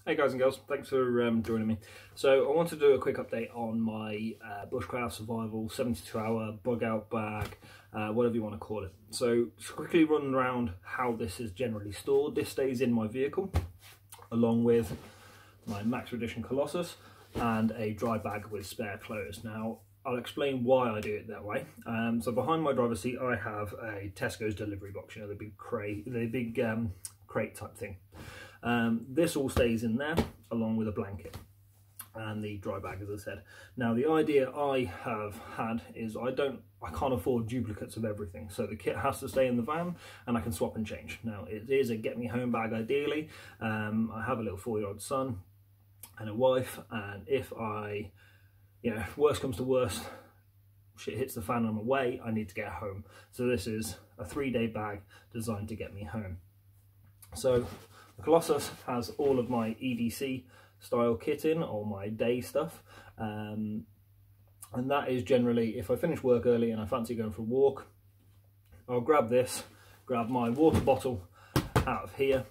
Hey guys and girls, thanks for joining me. So I want to do a quick update on my Bushcraft Survival 72-hour bug out bag, whatever you want to call it. So just quickly run around how this is generally stored. This stays in my vehicle along with my Maxpedition Colossus and a dry bag with spare clothes. Now I'll explain why I do it that way. So behind my driver's seat I have a Tesco's delivery box, you know, the big crate type thing. This all stays in there along with a blanket and the dry bag, as I said. Now the idea I have had is I can't afford duplicates of everything, so the kit has to stay in the van and I can swap and change. Now it is a get me home bag ideally. I have a little 4-year-old son and a wife, and if worst comes to worst, shit hits the fan and I'm away, I need to get home. So this is a 3-day bag designed to get me home. So the Colossus has all of my EDC style kit in, or my day stuff, and that is generally if I finish work early and I fancy going for a walk, I'll grab this, grab my water bottle out of here,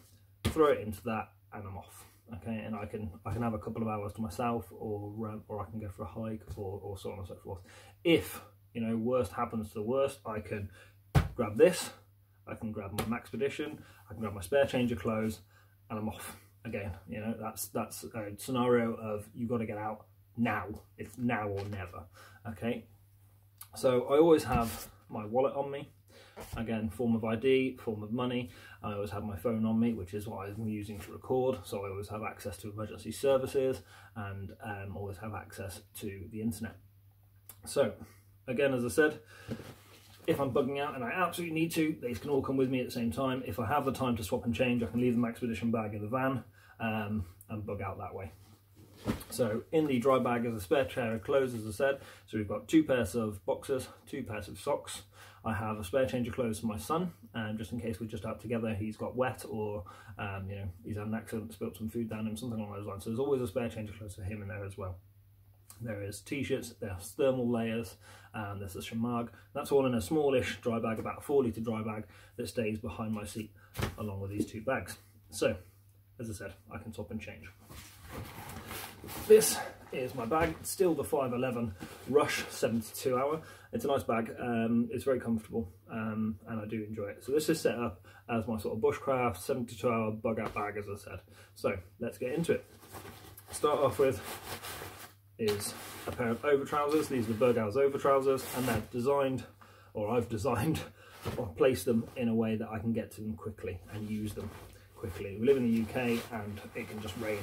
throw it into that, and I'm off. Okay, and I can have a couple of hours to myself, or I can go for a hike, or so on and so forth. If worst happens to the worst, I can grab this, I can grab my Maxpedition, I can grab my spare change of clothes, and I'm off again. That's a scenario of you've got to get out now. It's now or never. Okay, so I always have my wallet on me, again, form of ID, form of money. I always have my phone on me, which is what I'm using to record, so I always have access to emergency services and always have access to the internet. So again, as I said, if I'm bugging out and I absolutely need to, these can all come with me at the same time. If I have the time to swap and change, I can leave the Maxpedition bag in the van and bug out that way. So in the dry bag is a spare pair of clothes, as I said. So we've got 2 pairs of boxers, 2 pairs of socks. I have a spare change of clothes for my son, just in case we're just out together, he's got wet, or he's had an accident, spilt some food down him, something along those lines. So there's always a spare change of clothes for him in there as well. There is t-shirts, there's thermal layers, and there's a shamag. That's all in a smallish dry bag, about a 4-litre dry bag that stays behind my seat along with these 2 bags. So, as I said, I can swap and change. This is my bag. It's still the 511 Rush 72-hour. It's a nice bag, it's very comfortable, and I do enjoy it. So this is set up as my sort of bushcraft 72-hour bug out bag, as I said. So let's get into it. Start off with is a pair of over trousers. These are the Berghaus over trousers, and they're designed, or I've designed or placed them in a way that I can get to them quickly and use them quickly. We live in the UK and it can just rain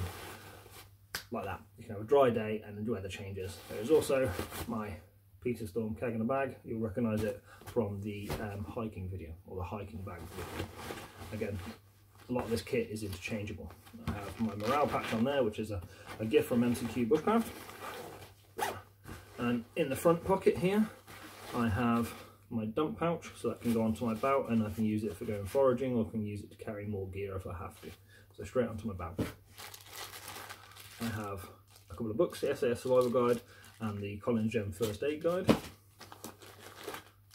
like that. You can have a dry day and the weather changes. There's also my Peter Storm keg in a bag. You'll recognise it from the hiking video, or the hiking bag video. Again, a lot of this kit is interchangeable. I have my morale patch on there, which is a gift from MCQ Bushcraft. And in the front pocket here, I have my dump pouch, so that can go onto my belt and I can use it for going foraging, or can use it to carry more gear if I have to. So straight onto my belt. I have a couple of books, the SAS Survival Guide and the Collins Gem First Aid Guide.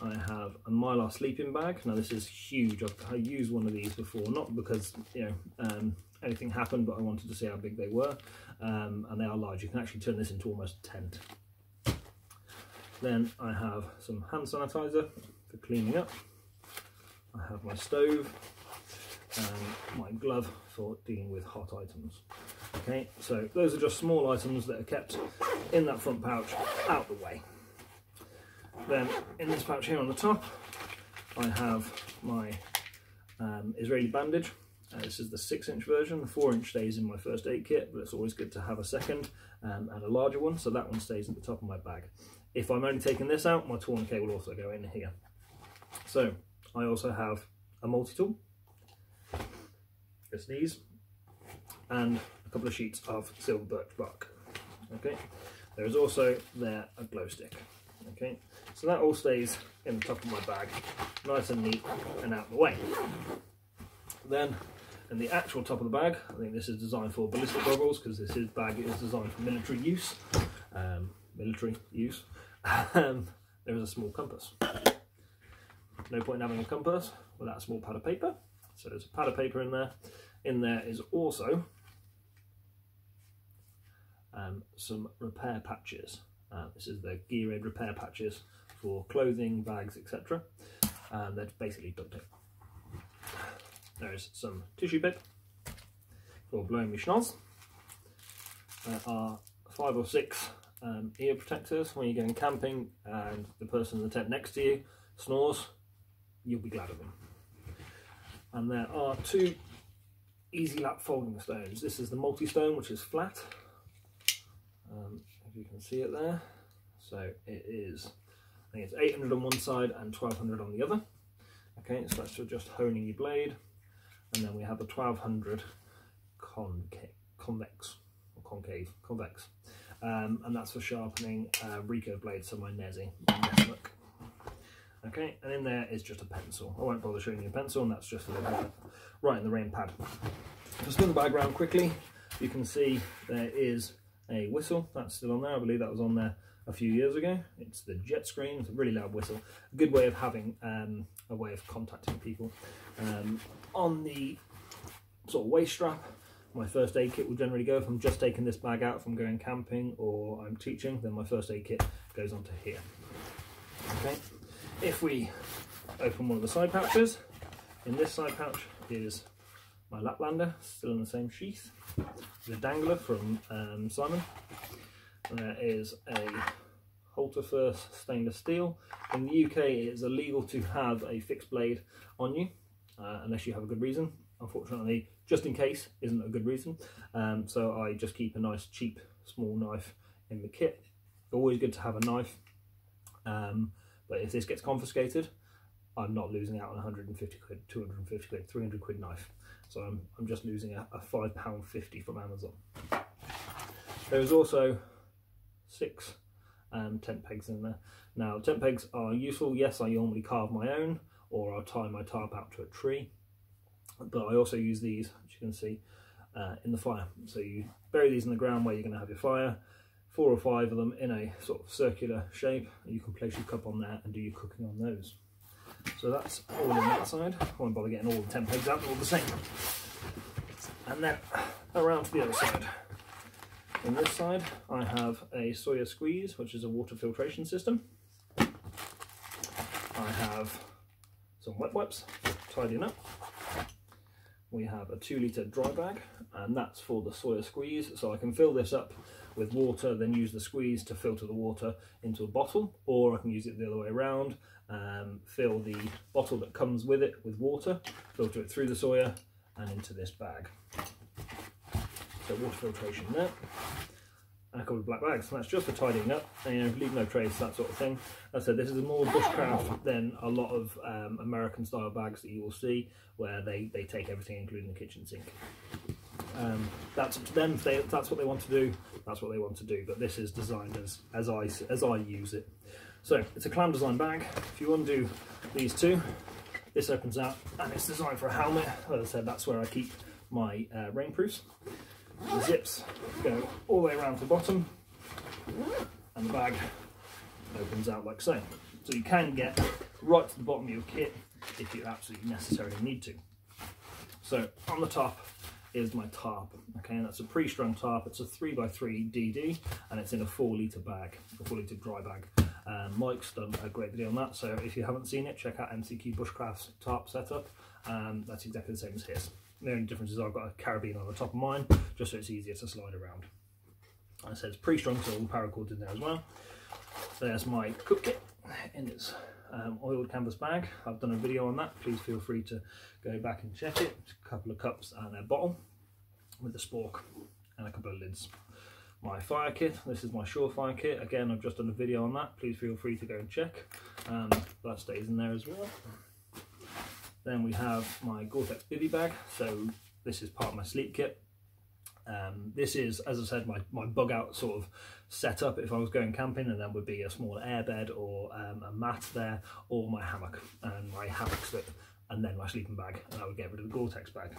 I have a Mylar sleeping bag. Now this is huge. I've used one of these before, not because anything happened, but I wanted to see how big they were, and they are large. You can actually turn this into almost a tent. Then I have some hand sanitizer for cleaning up. I have my stove and my glove for dealing with hot items. Okay, so those are just small items that are kept in that front pouch out the way. Then in this pouch here on the top, I have my Israeli bandage. This is the 6-inch version. The 4-inch stays in my first aid kit, but it's always good to have a second and a larger one, so that one stays at the top of my bag. If I'm only taking this out, my tourniquet will also go in here. So I also have a multi-tool, just these, and a couple of sheets of silver birch bark. Okay, there is also there a glow stick. Okay, so that all stays in the top of my bag, nice and neat and out of the way. Then in the actual top of the bag, I think this is designed for ballistic goggles, because this bag is designed for military use. There is a small compass. No point in having a compass without a small pad of paper. So there's a pad of paper in there. In there is also some repair patches. This is the Gear Aid repair patches for clothing, bags, etc. They're basically duct tape. There's some tissue paper for blowing my schnoz. There are 5 or 6 ear protectors when you're going camping and the person in the tent next to you snores, you'll be glad of them. And there are 2 Easy Lap folding stones. This is the multi-stone, which is flat, if you can see it there. So it is, I think it's 800 on one side and 1200 on the other. Okay, so that's for just honing your blade. And then we have a 1200 convex, and that's for sharpening recurve blades, so my Nezi. Okay, and in there is just a pencil. I won't bother showing you a pencil, and that's just a little bit right in the rain pad. To spin the bag around quickly, you can see there is a whistle. That's still on there. I believe that was on there a few years ago. It's the jet scream. It's a really loud whistle. A good way of having a way of contacting people. On the sort of waist strap, my first aid kit will generally go. If I'm just taking this bag out from going camping or I'm teaching, then my first aid kit goes onto here. Okay. If we open one of the side pouches, in this side pouch is my Laplander, still in the same sheath. The dangler from Simon. There is a Halter First stainless steel. In the UK, it is illegal to have a fixed blade on you unless you have a good reason. Unfortunately, just in case isn't a good reason. So I just keep a nice cheap small knife in the kit. Always good to have a knife. But if this gets confiscated, I'm not losing out on 150 quid, 250 quid, 300 quid knife. So I'm just losing a £5.50 from Amazon. There's also 6 tent pegs in there. Now, tent pegs are useful. Yes, I normally carve my own, or I'll tie my tarp out to a tree. But I also use these, as you can see, in the fire. So you bury these in the ground where you're going to have your fire. 4 or 5 of them in a sort of circular shape. You can place your cup on there and do your cooking on those. So that's all on that side. I won't bother getting all the tent pegs out, they're all the same. And then around to the other side. On this side, I have a Sawyer Squeeze, which is a water filtration system. I have some wet wipes, tidying up. We have a 2 litre dry bag, and that's for the Sawyer Squeeze. So I can fill this up with water, then use the squeeze to filter the water into a bottle, or I can use it the other way around, fill the bottle that comes with it with water, filter it through the Sawyer and into this bag. So water filtration there, and a couple of black bags. And that's just for tidying up, and you know, leave no trace, that sort of thing. As I said, this is more bushcraft than a lot of American style bags that you will see, where they take everything, including the kitchen sink. That's up to them. If that's what they want to do, that's what they want to do. But this is designed as I use it. So it's a clam design bag. If you want to do these 2, this opens out and it's designed for a helmet. As I said, that's where I keep my rainproofs. The zips go all the way around to the bottom, and the bag opens out like so. So you can get right to the bottom of your kit if you absolutely necessarily need to. So on the top is my tarp. Okay, and that's a pre-strung tarp. It's a 3x3 DD, and it's in a 4 litre bag, a 4 litre dry bag. Mike's done a great video on that, so if you haven't seen it, check out MCQ Bushcraft's tarp setup. That's exactly the same as his. The only difference is I've got a carabiner on the top of mine, just so it's easier to slide around. Like I said, it's pre-strung, so all the paracords in there as well. There's my cook kit in its oiled canvas bag. I've done a video on that. Please feel free to go back and check it. A couple of cups and a bottle with a spork and a couple of lids. My fire kit. This is my Surefire kit. Again, I've just done a video on that. Please feel free to go and check. That stays in there as well. Then we have my Gore-Tex bivy bag. So this is part of my sleep kit. This is, as I said, my bug out sort of setup if I was going camping, and then would be a small airbed or a mat there, or my hammock and my hammock slip, and then my sleeping bag, and I would get rid of the Gore-Tex bag.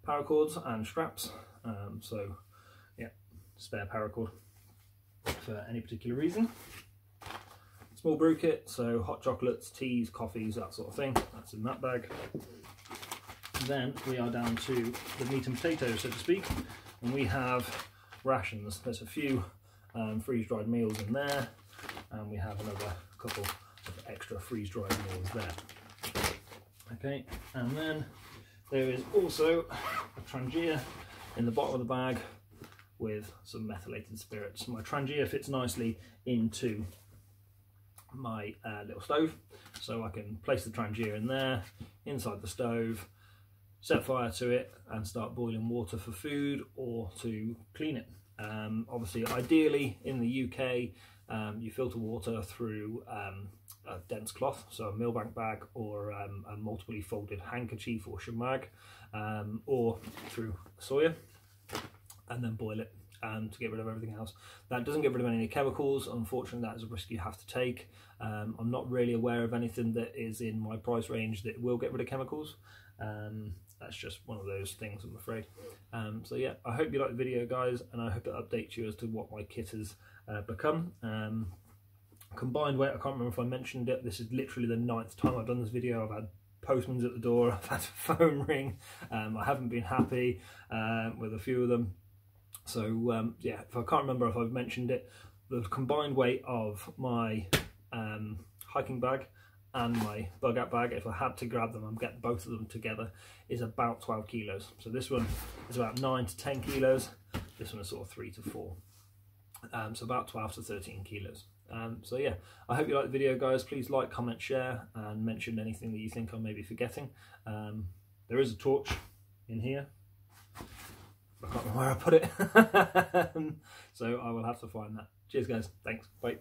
Paracords and straps, so yeah, spare paracord for any particular reason. Small brew kit, so hot chocolates, teas, coffees, that sort of thing, that's in that bag. Then we are down to the meat and potatoes, so to speak, and we have rations. There's a few freeze-dried meals in there, and we have another couple of extra freeze-dried meals there. Okay, and then there is also a Trangia in the bottom of the bag with some methylated spirits. My Trangia fits nicely into my little stove, so I can place the Trangia in there, inside the stove, set fire to it and start boiling water for food or to clean it. Obviously, ideally in the UK, you filter water through a dense cloth, so a Millbank bag or a multiply folded handkerchief or shemag, or through Sawyer, and then boil it to get rid of everything else. That doesn't get rid of any chemicals. Unfortunately, that is a risk you have to take. I'm not really aware of anything that is in my price range that will get rid of chemicals. That's just one of those things, I'm afraid. So yeah, I hope you like the video, guys, and I hope it updates you as to what my kit has become. Combined weight, I can't remember if I mentioned it, this is literally the 9th time I've done this video. I've had postmans at the door, I've had a phone ring, I haven't been happy with a few of them. So yeah, if I can't remember if I've mentioned it, the combined weight of my hiking bag and my bug out bag, if I had to grab them and get both of them together, is about 12 kilos. So this one is about 9 to 10 kilos, this one is sort of 3 to 4. So about 12 to 13 kilos. So yeah, I hope you like the video, guys. Please like, comment, share, and mention anything that you think I may be forgetting. There is a torch in here. I can't remember where I put it. So I will have to find that. Cheers, guys. Thanks. Bye.